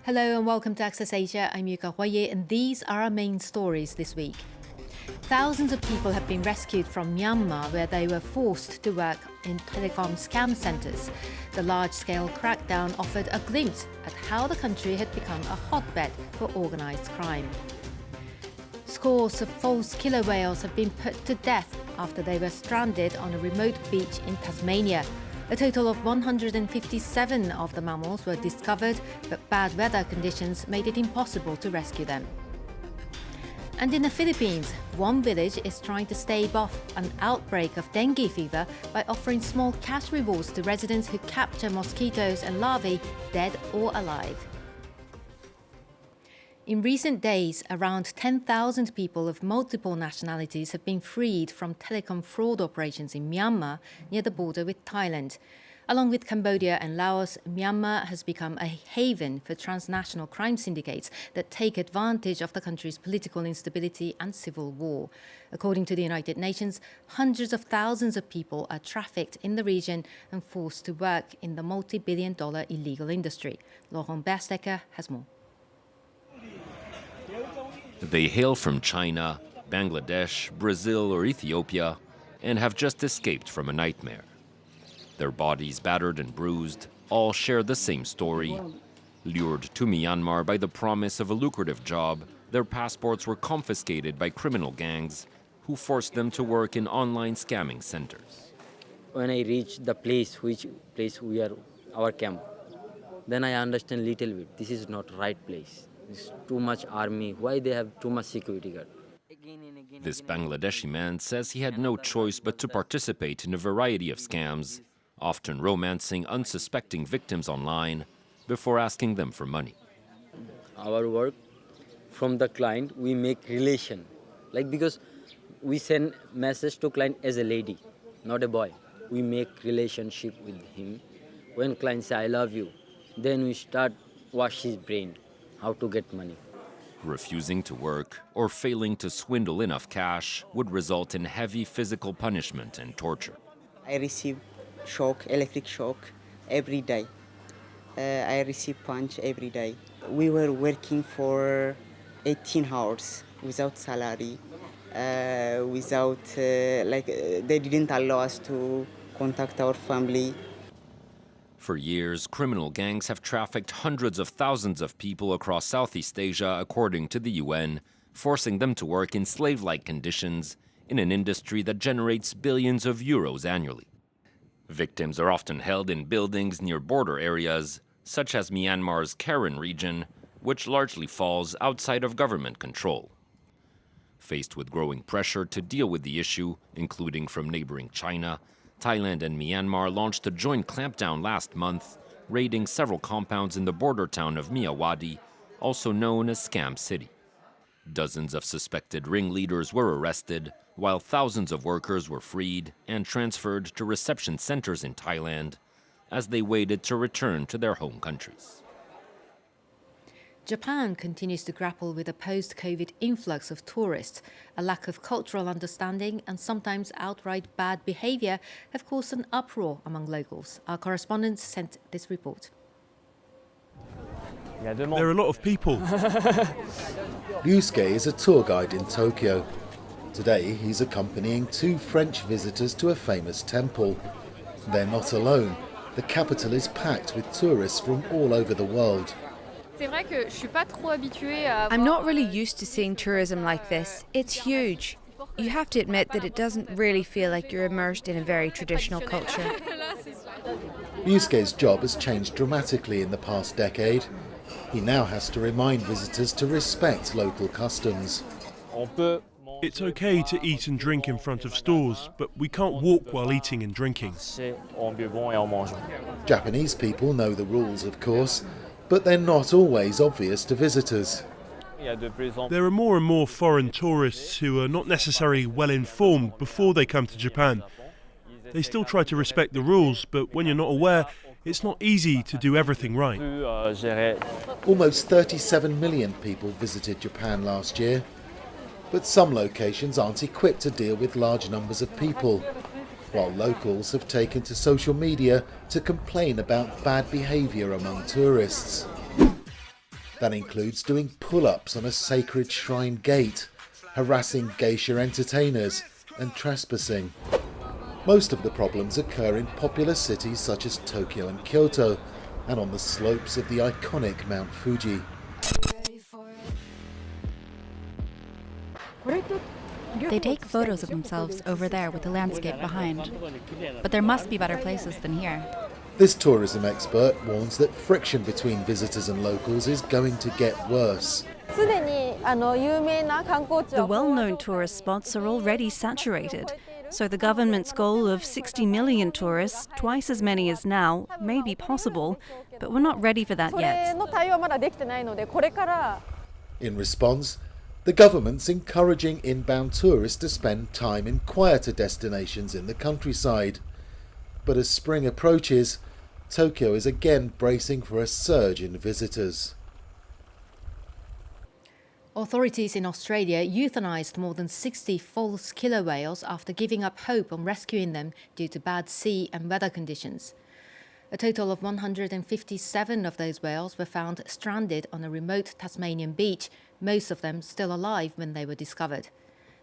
Hello and welcome to Access Asia. I'm Yuka Huaye and these are our main stories this week. Thousands of people have been rescued from Myanmar where they were forced to work in telecom scam centres. The large-scale crackdown offered a glimpse at how the country had become a hotbed for organised crime. Scores of false killer whales have been put to death after they were stranded on a remote beach in Tasmania. A total of 157 of the mammals were discovered, but bad weather conditions made it impossible to rescue them. And in the Philippines, one village is trying to stave off an outbreak of dengue fever by offering small cash rewards to residents who capture mosquitoes and larvae, dead or alive. In recent days, around 10,000 people of multiple nationalities have been freed from telecom fraud operations in Myanmar near the border with Thailand. Along with Cambodia and Laos, Myanmar has become a haven for transnational crime syndicates that take advantage of the country's political instability and civil war. According to the United Nations, hundreds of thousands of people are trafficked in the region and forced to work in the multi-billion-dollar illegal industry. Laurent Berstecker has more. They hail from China, Bangladesh, Brazil or Ethiopia and have just escaped from a nightmare. Their bodies battered and bruised all share the same story. Lured to Myanmar by the promise of a lucrative job, their passports were confiscated by criminal gangs who forced them to work in online scamming centers. When I reach the place we are, our camp, then I understand little bit. This is not right place. There's too much army. Why they have too much security guard? This Bangladeshi man says he had no choice but to participate in a variety of scams, often romancing unsuspecting victims online before asking them for money. Our work from the client, we make relation. Because we send message to client as a lady, not a boy. We make relationship with him. When client say, I love you, then we start wash his brain, how to get money. Refusing to work or failing to swindle enough cash would result in heavy physical punishment and torture. I receive electric shock every day. I receive punch every day. We were working for 18 hours without salary, they didn't allow us to contact our family. For years, criminal gangs have trafficked hundreds of thousands of people across Southeast Asia, according to the UN, forcing them to work in slave-like conditions in an industry that generates billions of euros annually. Victims are often held in buildings near border areas, such as Myanmar's Karen region, which largely falls outside of government control. Faced with growing pressure to deal with the issue, including from neighboring China, Thailand and Myanmar launched a joint clampdown last month, raiding several compounds in the border town of Myawaddy, also known as Scam City. Dozens of suspected ringleaders were arrested, while thousands of workers were freed and transferred to reception centers in Thailand as they waited to return to their home countries. Japan continues to grapple with a post-COVID influx of tourists. A lack of cultural understanding and sometimes outright bad behaviour have caused an uproar among locals. Our correspondent sent this report. There are a lot of people. Yusuke is a tour guide in Tokyo. Today he's accompanying two French visitors to a famous temple. They're not alone. The capital is packed with tourists from all over the world. I'm not really used to seeing tourism like this. It's huge. You have to admit that it doesn't really feel like you're immersed in a very traditional culture. Yusuke's job has changed dramatically in the past decade. He now has to remind visitors to respect local customs. It's okay to eat and drink in front of stores, but we can't walk while eating and drinking. Japanese people know the rules, of course, but they're not always obvious to visitors. There are more and more foreign tourists who are not necessarily well informed before they come to Japan. They still try to respect the rules, but when you're not aware, it's not easy to do everything right. Almost 37 million people visited Japan last year, but some locations aren't equipped to deal with large numbers of people, while locals have taken to social media to complain about bad behaviour among tourists. That includes doing pull-ups on a sacred shrine gate, harassing geisha entertainers and trespassing. Most of the problems occur in populous cities such as Tokyo and Kyoto, and on the slopes of the iconic Mount Fuji. They take photos of themselves over there with the landscape behind. But there must be better places than here. This tourism expert warns that friction between visitors and locals is going to get worse. The well-known tourist spots are already saturated, so the government's goal of 60 million tourists, twice as many as now, may be possible, but we're not ready for that yet. In response, the government's encouraging inbound tourists to spend time in quieter destinations in the countryside. But as spring approaches, Tokyo is again bracing for a surge in visitors. Authorities in Australia euthanized more than 60 false killer whales after giving up hope on rescuing them due to bad sea and weather conditions. A total of 157 of those whales were found stranded on a remote Tasmanian beach, most of them still alive when they were discovered.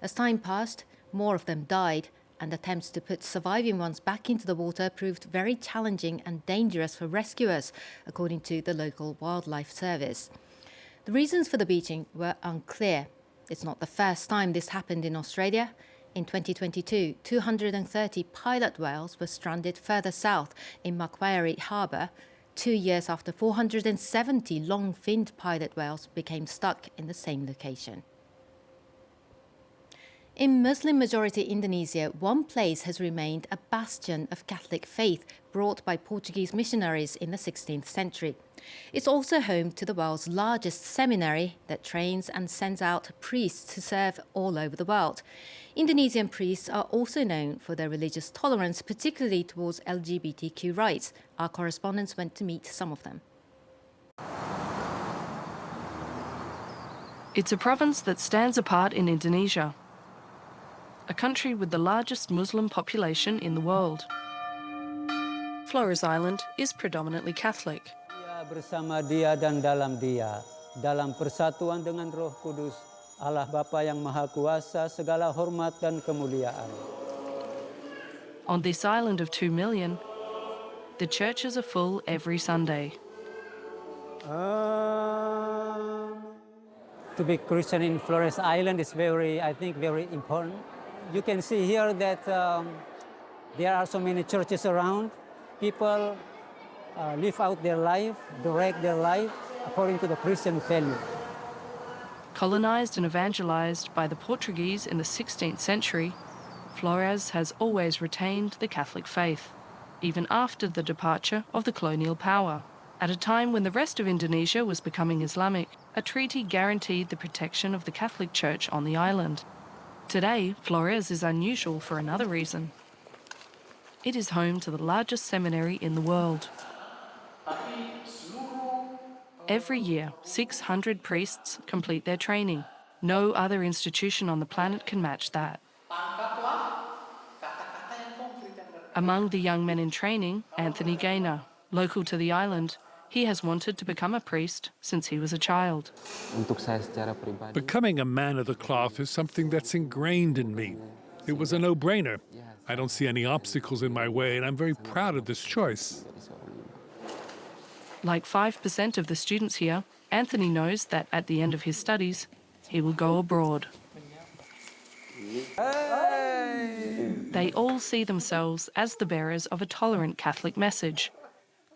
As time passed, more of them died, and attempts to put surviving ones back into the water proved very challenging and dangerous for rescuers, according to the local wildlife service. The reasons for the beaching were unclear. It's not the first time this happened in Australia. In 2022, 230 pilot whales were stranded further south in Macquarie Harbour, 2 years after 470 long-finned pilot whales became stuck in the same location. In Muslim-majority Indonesia, one place has remained a bastion of Catholic faith brought by Portuguese missionaries in the 16th century. It's also home to the world's largest seminary that trains and sends out priests to serve all over the world. Indonesian priests are also known for their religious tolerance, particularly towards LGBTQ rights. Our correspondents went to meet some of them. It's a province that stands apart in Indonesia, a country with the largest Muslim population in the world. Flores Island is predominantly Catholic. Bersama Dia dan dalam Dia, dalam persatuan dengan Roh Kudus, Allah Bapa yang Maha Kuasa, segala hormat dan kemuliaan. On this island of 2 million, the churches are full every Sunday. To be Christian in Flores Island is very important. You can see here that there are so many churches around. People live out their life, direct their life according to the Christian value. Colonized and evangelized by the Portuguese in the 16th century, Flores has always retained the Catholic faith, even after the departure of the colonial power. At a time when the rest of Indonesia was becoming Islamic, a treaty guaranteed the protection of the Catholic Church on the island. Today, Flores is unusual for another reason. It is home to the largest seminary in the world. Every year, 600 priests complete their training. No other institution on the planet can match that. Among the young men in training, Anthony Gaynor, local to the island, he has wanted to become a priest since he was a child. Becoming a man of the cloth is something that's ingrained in me. It was a no-brainer. I don't see any obstacles in my way, and I'm very proud of this choice. Like 5% of the students here, Anthony knows that at the end of his studies, he will go abroad. They all see themselves as the bearers of a tolerant Catholic message,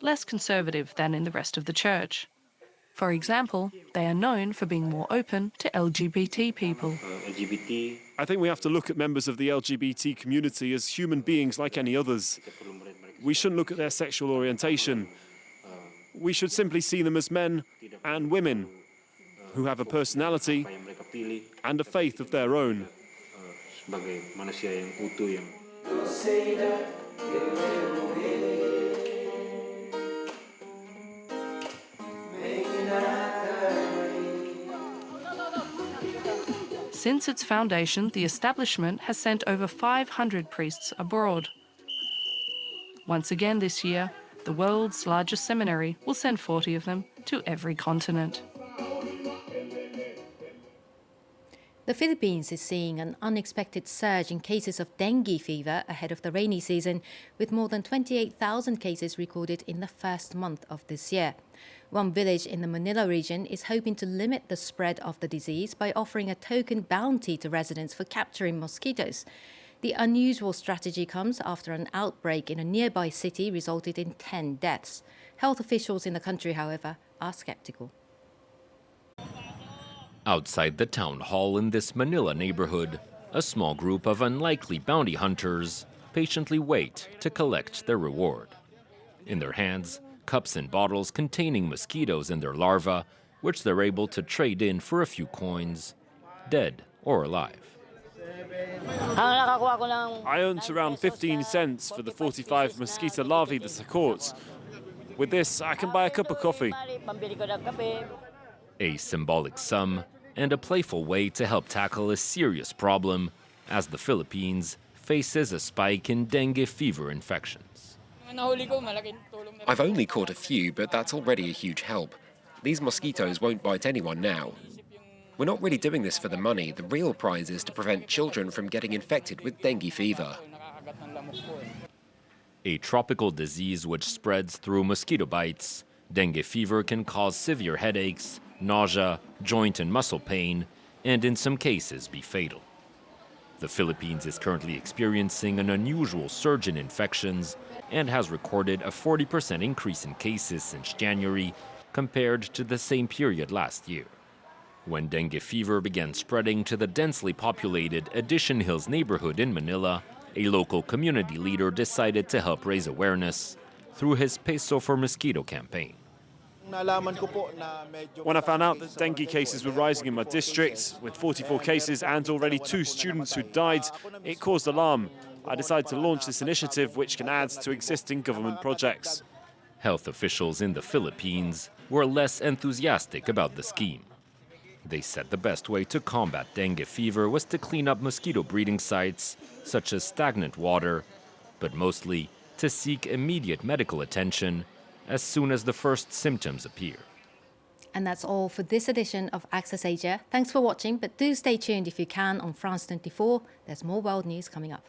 less conservative than in the rest of the church. For example, they are known for being more open to LGBT people. I think we have to look at members of the LGBT community as human beings like any others. We shouldn't look at their sexual orientation. We should simply see them as men and women who have a personality and a faith of their own. Since its foundation, the establishment has sent over 500 priests abroad. Once again this year, the world's largest seminary will send 40 of them to every continent. The Philippines is seeing an unexpected surge in cases of dengue fever ahead of the rainy season, with more than 28,000 cases recorded in the first month of this year. One village in the Manila region is hoping to limit the spread of the disease by offering a token bounty to residents for capturing mosquitoes. The unusual strategy comes after an outbreak in a nearby city resulted in 10 deaths. Health officials in the country, however, are skeptical. Outside the town hall in this Manila neighborhood, a small group of unlikely bounty hunters patiently wait to collect their reward. In their hands, cups and bottles containing mosquitoes and their larvae, which they're able to trade in for a few coins, dead or alive. I earned around 15 cents for the 45 mosquito larvae that I caught. With this, I can buy a cup of coffee. A symbolic sum and a playful way to help tackle a serious problem as the Philippines faces a spike in dengue fever infections. I've only caught a few, but that's already a huge help. These mosquitoes won't bite anyone now. We're not really doing this for the money. The real prize is to prevent children from getting infected with dengue fever. A tropical disease which spreads through mosquito bites, dengue fever can cause severe headaches, nausea, joint and muscle pain, and in some cases be fatal. The Philippines is currently experiencing an unusual surge in infections and has recorded a 40% increase in cases since January compared to the same period last year. When dengue fever began spreading to the densely populated Addition Hills neighborhood in Manila, a local community leader decided to help raise awareness through his Peso for Mosquito campaign. When I found out that dengue cases were rising in my district, with 44 cases and already 2 students who died, it caused alarm. I decided to launch this initiative, which can add to existing government projects. Health officials in the Philippines were less enthusiastic about the scheme. They said the best way to combat dengue fever was to clean up mosquito breeding sites, such as stagnant water, but mostly to seek immediate medical attention as soon as the first symptoms appear. And that's all for this edition of Access Asia. Thanks for watching, but do stay tuned if you can on France 24. There's more world news coming up.